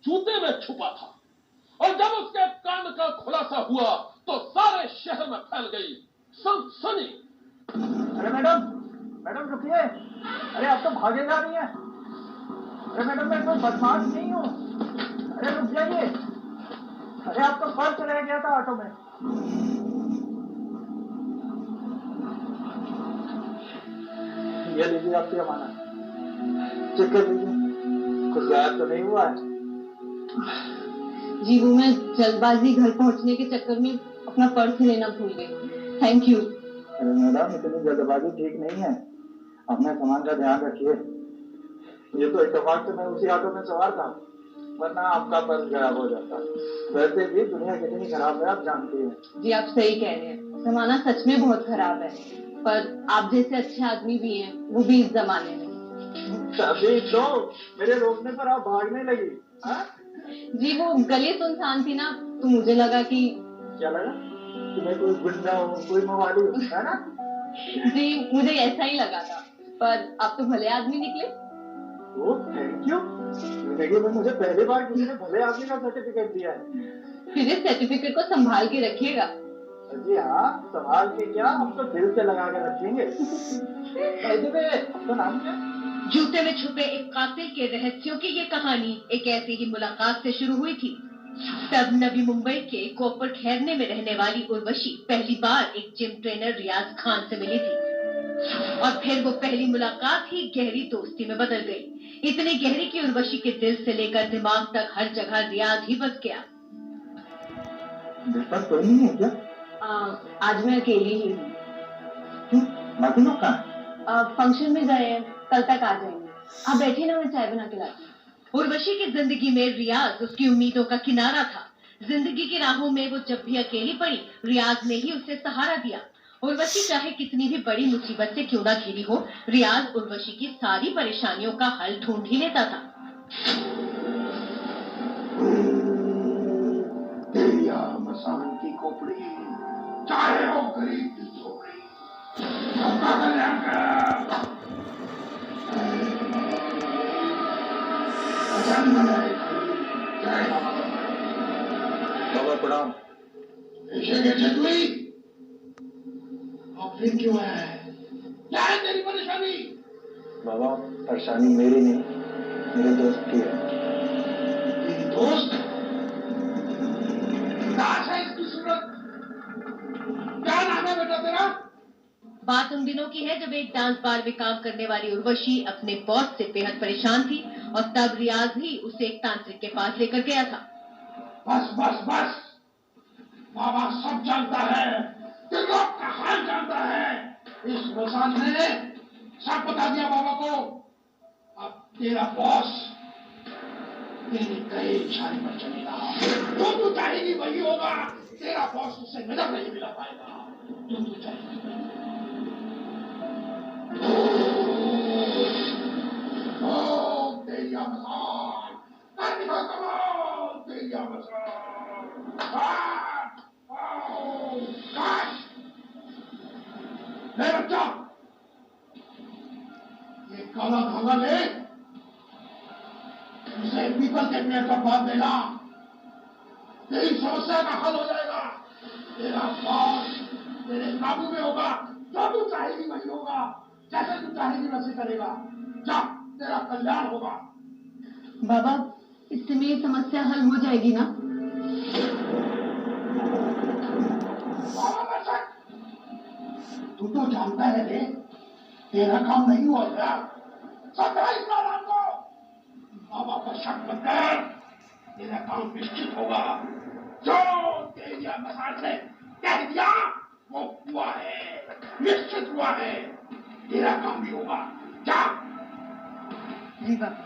जूते में छुपा था, और जब उसके कांड का खुलासा हुआ तो सारे शहर में फैल गई सनसनी। अरे मैडम, मैडम रुकिए। अरे आप तो भागे जा रही हैं। अरे मैडम मैं कोई बदमाश नहीं हूँ। अरे रुक जाइए। अरे आपका पर्स रह गया था ऑटो में। ये लीजिए आपकी अमानत, चेक कर लीजिए, कुछ गायब तो नहीं हुआ है। जी वो मैं जल्दबाजी घर पहुंचने के चक्कर में अपना पर्स लेना भूल गई। Thank you. अरे मैडम इतनी जल्दबाजी ठीक नहीं है, अपने सामान का ध्यान रखिए। ये तो इत्तेफाक से मैं उसी ऑटो में सवार था, वरना आपका पर्स गायब हो जाता। वैसे भी दुनिया कितनी खराब है आप जानती हैं। जी आप सही कह रहे हैं, जमाना सच में बहुत खराब है, पर आप जैसे अच्छे आदमी भी हैं, वो भी इस जमाने में। तभी तो मेरे रोकने पर आप भागने लगी। हाँ? जी वो गली सुनसान थी ना, तो मुझे लगा कि क्या लगा कि मैं कोई गुंडा हूँ, कोई मवाली हूँ, है ना? जी मुझे ऐसा ही लगा था, पर आप तो भले आदमी निकले। Oh thank you. जिंदगी में मुझे पहली बार किसी ने भले आदमी का सर्टिफिकेट दिया है। फिर इस सर्टिफिकेट को संभाल के रखिएगा। जी हाँ, संभाल के क्या, हम तो दिल से लगा के रखेंगे। आपका नाम क्या? जूते में छुपे एक कातिल के रहस्यों की ये कहानी एक ऐसी ही मुलाकात से शुरू हुई थी। तब नवी मुंबई के कोपर खैरने में रहने वाली उर्वशी पहली बार एक जिम ट्रेनर रियाज खान से मिली थी, और फिर वो पहली मुलाकात ही गहरी दोस्ती में बदल गई। इतनी गहरी कि उर्वशी के दिल से लेकर दिमाग तक हर जगह रियाज ही बस गया। कोई नहीं है क्या? आज मैं अकेली ही हूँ। क्यों? बाकी लोग कहाँ? फंक्शन में गए हैं, कल तक आ जाएंगे। आप बैठिए ना, मैं चाय बना के लाती हूँ। उर्वशी की जिंदगी में रियाज उसकी उम्मीदों का किनारा था। जिंदगी की राहों में वो जब भी अकेली पड़ी, रियाज ने ही उसे सहारा दिया। उर्वशी चाहे कितनी भी बड़ी मुसीबत से क्यों ना घिरी हो, रियाज उर्वशी की सारी परेशानियों का हल ढूंढ ही लेता था। मसान की खोपड़ी, चाहे हो गरीब की झोपड़ी, सबका कल्याण कर। बाबा प्रणाम। और फिर क्यों है? क्या है तेरी परेशानी? बाबा परेशानी मेरी नहीं, मेरे दोस्त की है। तेरी दोस्त? लाश है इसकी सूरत। क्या नाम है बेटा तेरा? बात उन दिनों की है जब एक डांस बार में काम करने वाली उर्वशी अपने बॉस से बेहद परेशान थी, और तब रियाज ही उसे एक तांत्रिक के पास लेकर गया था। बस बस बस, बाबा सब जानता है, दिलों का हाल जानता है। इस मसान ने सब बता दिया बाबा को। अब तेरा बॉस तेरे कई इशारे पर चलेगा, जो तू चाहेगी वही होगा। तेरा बॉस उससे नजर नहीं मिला पाएगा, जो तू चाहेगी। तेरी मसान, तेरी मसान। बच्चा, ये काला धागा ले, उसे पीपल के पेड़ पर बांध देना। तेरी समस्या का हल हो जाएगा। तेरा बॉस तेरे काबू में होगा, जो तू चाहेगी वही होगा, जैसे तू चाहेगी वैसे करेगा। जा, तेरा कल्याण होगा। बाबा इससे मेरी समस्या हल हो जाएगी ना? तू तो जानता है रे, तेरा काम नहीं हुआ क्या? सत्रह इस नाम को बाबा पर शक मत कर, तेरा काम निश्चित होगा। जो तेरी मसान से कह दिया वो हुआ है, निश्चित हुआ है। तेरा काम भी होगा। जा। जी बाबा।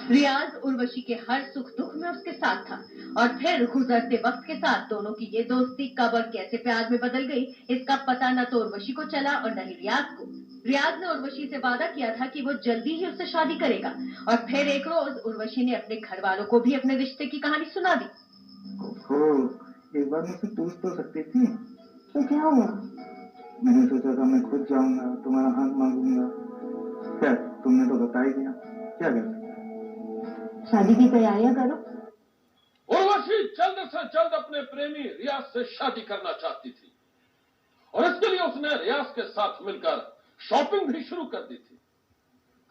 रियाज उर्वशी के हर सुख दुख में उसके साथ था, और फिर गुजरते वक्त के साथ दोनों की ये दोस्ती कब और कैसे प्यार में बदल गई, इसका पता न तो उर्वशी को चला और न ही रियाज को। रियाज ने उर्वशी से वादा किया था कि वो जल्दी ही उससे शादी करेगा, और फिर एक रोज उर्वशी ने अपने घर वालों को भी अपने रिश्ते की कहानी सुना दी। एक बार मुझसे पूछ तो सकती थी। तो क्या हुआ? मैंने सोचा था मैं खुद जाऊंगा, तुम्हारा हाथ मांगूंगा। खैर तुमने तो बता ही दिया। क्या कर सकते हैं? शादी की तैयारियां करो। उर्वशी जल्द से जल्द अपने प्रेमी रियाज से शादी करना चाहती थी और इसके लिए उसने रियाज के साथ मिलकर शॉपिंग भी शुरू कर दी थी।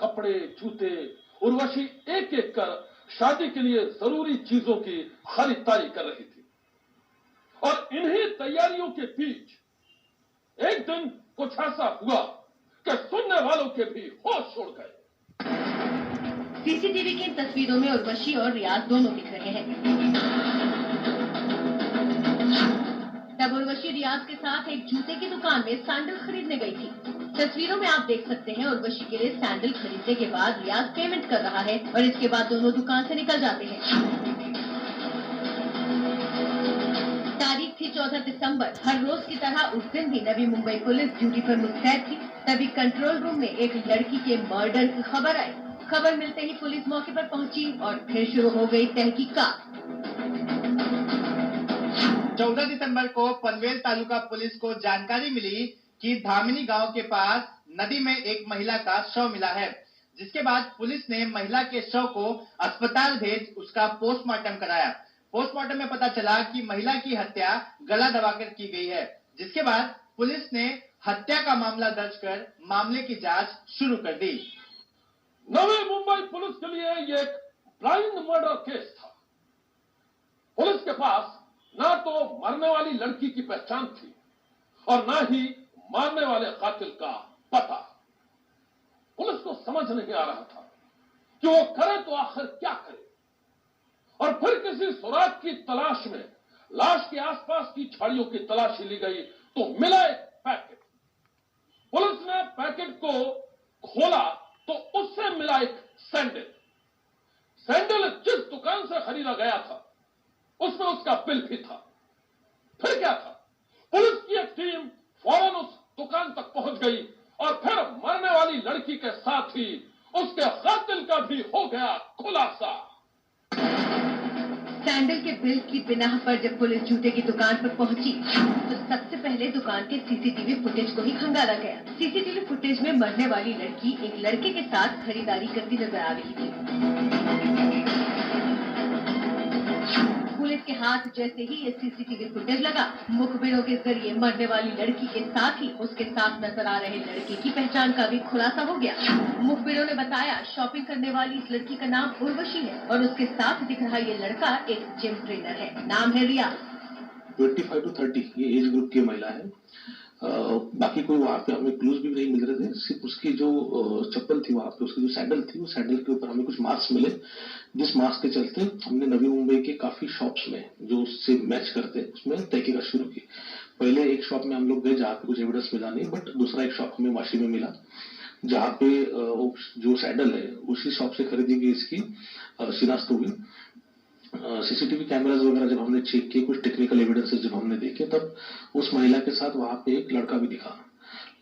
कपड़े, जूते, उर्वशी एक एक कर शादी के लिए जरूरी चीजों की खरीदारी कर रही थी और इन्हीं तैयारियों के बीच एक दिन कुछ ऐसा हुआ कि सुनने वालों के भी होश उड़ गए। सीसीटीवी की इन तस्वीरों में उर्वशी और रियाज दोनों दिख रहे हैं। तब उर्वशी रियाज के साथ एक जूते की दुकान में सैंडल खरीदने गई थी। तस्वीरों में आप देख सकते हैं उर्वशी के लिए सैंडल खरीदने के बाद रियाज पेमेंट कर रहा है और इसके बाद दोनों दुकान से निकल जाते हैं। तारीख थी 14 दिसंबर। हर रोज की तरह उस दिन भी नवी मुंबई पुलिस ड्यूटी पर मुस्तैद थी। तभी कंट्रोल रूम में एक लड़की के मर्डर की खबर आई। खबर मिलते ही पुलिस मौके पर पहुंची और फिर शुरू हो गई तहकीकात। 14 दिसंबर को पनवेल तालुका पुलिस को जानकारी मिली कि धामिनी गांव के पास नदी में एक महिला का शव मिला है, जिसके बाद पुलिस ने महिला के शव को अस्पताल भेज उसका पोस्टमार्टम कराया। पोस्टमार्टम में पता चला कि महिला की हत्या गला दबाकर की गई है, जिसके बाद पुलिस ने हत्या का मामला दर्ज कर मामले की जांच शुरू कर दी। नवी मुंबई पुलिस के लिए ये एक ब्लाइंड मर्डर केस था। पुलिस के पास ना तो मरने वाली लड़की की पहचान थी और ना ही मारने वाले कातिल का पता। पुलिस को समझ नहीं आ रहा था कि वो करे तो आखिर क्या करे और फिर किसी सुराग की तलाश में लाश के आसपास की झाड़ियों की तलाशी ली गई तो मिला एक पैकेट। पुलिस ने पैकेट को खोला तो उससे मिला एक सैंडल। सैंडल जिस दुकान से खरीदा गया था उसमें उसका बिल भी था। फिर क्या था, पुलिस की एक टीम फौरन उस दुकान तक पहुंच गई और फिर मरने वाली लड़की के साथ ही उसके कातिल का भी हो गया खुलासा। सैंडल के बिल की बिना पर जब पुलिस जूते की दुकान पर पहुंची तो सबसे पहले दुकान के सीसीटीवी फुटेज को ही खंगाला गया। सीसीटीवी फुटेज में मरने वाली लड़की एक लड़के के साथ खरीदारी करती नजर आ रही थी। पुलिस के हाथ जैसे ही ये सीसीटीवी फुटेज लगा, मुखबिरों के जरिए मरने वाली लड़की के साथ ही उसके साथ नजर आ रहे लड़के की पहचान का भी खुलासा हो गया। मुखबिरों ने बताया शॉपिंग करने वाली इस लड़की का नाम उर्वशी है और उसके साथ दिख रहा ये लड़का एक जिम ट्रेनर है। नाम है रियाज। 25 to 30 ये एज ग्रुप की महिला है। बाकी कोई वहाँ पे हमें क्लूज भी नहीं मिल रहे थे। सिर्फ उसकी जो चप्पल थी वहाँ पे, उसकी जो सैंडल थी, वो सैंडल के ऊपर हमें कुछ मार्क्स मिले, जिस मार्क्स के चलते हमने नवी मुंबई के काफी शॉप्स में जो उससे मैच करते उसमें तहकीकात शुरू की। पहले एक शॉप में हम लोग गए जहाँ पे कुछ एविडेंस मिला नहीं, बट दूसरा एक शॉप हमें वाशी में मिला जहाँ पे जो सैंडल है उसी शॉप से खरीदी गई इसकी शिनाख्त हुई। सीसीटीवी कैमराज वगैरह जब हमने चेक किए, कुछ टेक्निकल एविडेंसेस जब हमने देखे, तब उस महिला के साथ वहां पे एक लड़का भी दिखा।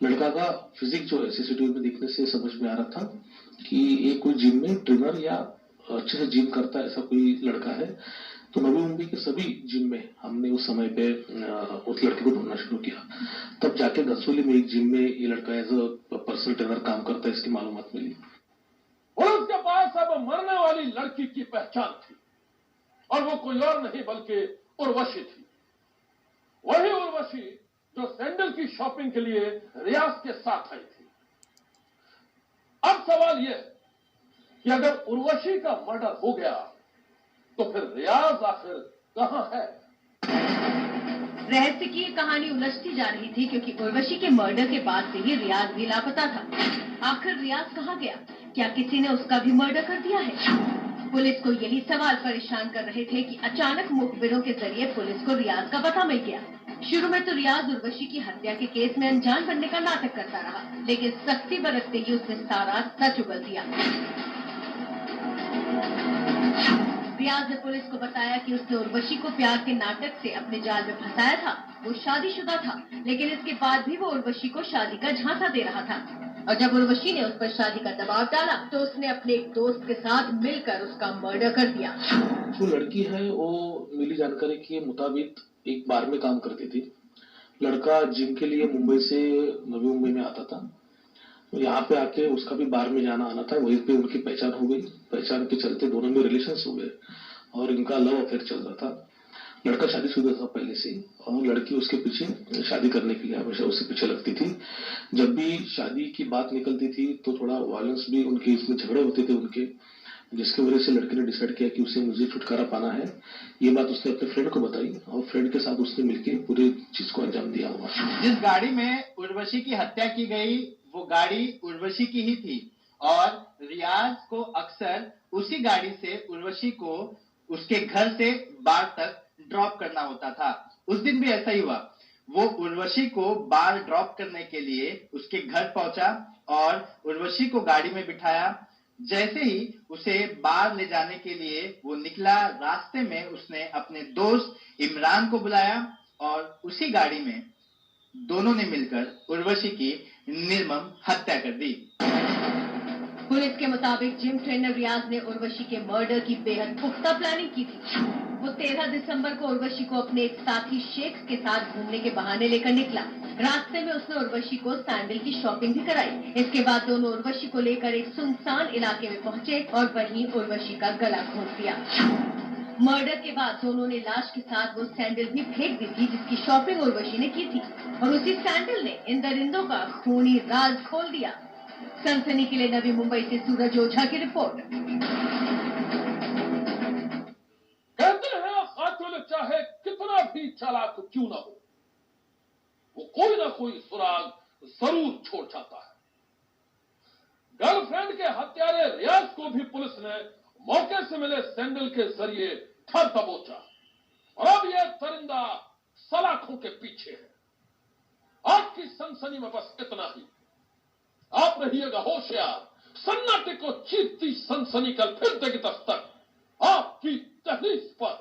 लड़का का फिजिक जो है सीसीटीवी में दिखने से समझ में आ रहा था कि ये कोई जिम में ट्रेनर या अच्छे से जिम करता है ऐसा कोई लड़का है। तो नवी मुंबई के सभी जिम में हमने उस समय पे उस लड़के को ढूंढना शुरू किया। तब जाके घनसोली में एक जिम में ये लड़का एज अ पर्सनल ट्रेनर काम करता है, इसकी मालूमात मिली। पुलिस के पास अब मरने वाली लड़की की पहचान थी और वो कोई और नहीं बल्कि उर्वशी थी। वही उर्वशी जो सैंडल की शॉपिंग के लिए रियाज के साथ आई थी। अब सवाल यह कि अगर उर्वशी का मर्डर हो गया तो फिर रियाज आखिर कहां है? रहस्य की ये कहानी उलझती जा रही थी क्योंकि उर्वशी के मर्डर के बाद से ही रियाज भी लापता था। आखिर रियाज कहाँ गया? क्या किसी ने उसका भी मर्डर कर दिया है? पुलिस को यही सवाल परेशान कर रहे थे कि अचानक मुखबिरों के जरिए पुलिस को रियाज का पता मिल गया। शुरू में तो रियाज उर्वशी की हत्या के केस में अनजान बनने का नाटक करता रहा, लेकिन सख्ती बरतते ही उसने सारा सच उगल दिया। रियाज ने पुलिस को बताया कि उसने उर्वशी को प्यार के नाटक से अपने जाल में फंसाया था। वो शादीशुदा था, लेकिन इसके बाद भी वो उर्वशी को शादी का झांसा दे रहा था। और जब उर्वशी ने उस पर शादी का दबाव डाला तो उसने अपने एक दोस्त के साथ मिलकर उसका मर्डर कर दिया। जो लड़की है वो मिली जानकारी के मुताबिक एक बार में काम करती थी। लड़का जिम के लिए मुंबई से नवी मुंबई में आता था। तो यहाँ पे आके उसका भी बार में जाना आना था, वहीं पे उनकी पहचान हो गई। पहचान के चलते दोनों में रिलेशन हो गए और इनका लव अफेयर चल रहा था। लड़का शादीशुदा था पहले से ही और लड़की उसके पीछे शादी करने के लिए हमेशा उससे पीछे लगती थी। जब भी शादी की बात निकलती थी तो थोड़ा वायलेंस भी उनके, इसमें झगड़े होते थे उनके, जिसकी वजह से लड़के ने डिसाइड किया कि उसे मुझे छुटकारा पाना है। ये बात उसने अपने फ्रेंड को बताई और फ्रेंड के साथ उसने मिलकर पूरी चीज को अंजाम दिया हुआ। जिस गाड़ी में उर्वशी की हत्या की गई वो गाड़ी उर्वशी की ही थी और रियाज को अक्सर उसी गाड़ी से उर्वशी को उसके घर से बार तक ड्रॉप करना होता था। उस दिन भी ऐसा ही हुआ। वो उर्वशी को बार ड्रॉप करने के लिए उसके घर पहुंचा और उर्वशी को गाड़ी में बिठाया। जैसे ही उसे बार ले जाने के लिए वो निकला, रास्ते में उसने अपने दोस्त इमरान को बुलाया और उसी गाड़ी में दोनों ने मिलकर उर्वशी की निर्मम हत्या कर दी। पुलिस के मुताबिक जिम ट्रेनर रियाज ने उर्वशी के मर्डर की बेहद पुख्ता प्लानिंग की थी। वो 13 दिसंबर को उर्वशी को अपने एक साथी शेख के साथ घूमने के बहाने लेकर निकला। रास्ते में उसने उर्वशी को सैंडल की शॉपिंग भी कराई। इसके बाद दोनों उर्वशी को लेकर एक सुनसान इलाके में पहुंचे और वहीं उर्वशी का गला घोंट दिया। मर्डर के बाद दोनों ने लाश के साथ वो सैंडल भी फेंक दी थी जिसकी शॉपिंग उर्वशी ने की थी और उसी सैंडल ने इन दरिंदों का खूनी राज खोल दिया। सनसनी के लिए नवी मुंबई से सूरज ओझा की रिपोर्ट। कहते हैं कातिल चाहे कितना भी चालाक क्यों ना हो, वो कोई ना कोई सुराग जरूर छोड़ जाता है। गर्लफ्रेंड के हत्यारे रियाज को भी पुलिस ने मौके से मिले सैंडल के जरिए ठर दबोचा और अब यह दरिंदा सलाखों के पीछे है। आज की सनसनी में बस इतना ही। आप रहिएगा होशियार, सन्नाटे को चीरती सनसनी कल फिर देगी दस्तक आपकी दहलीज पर।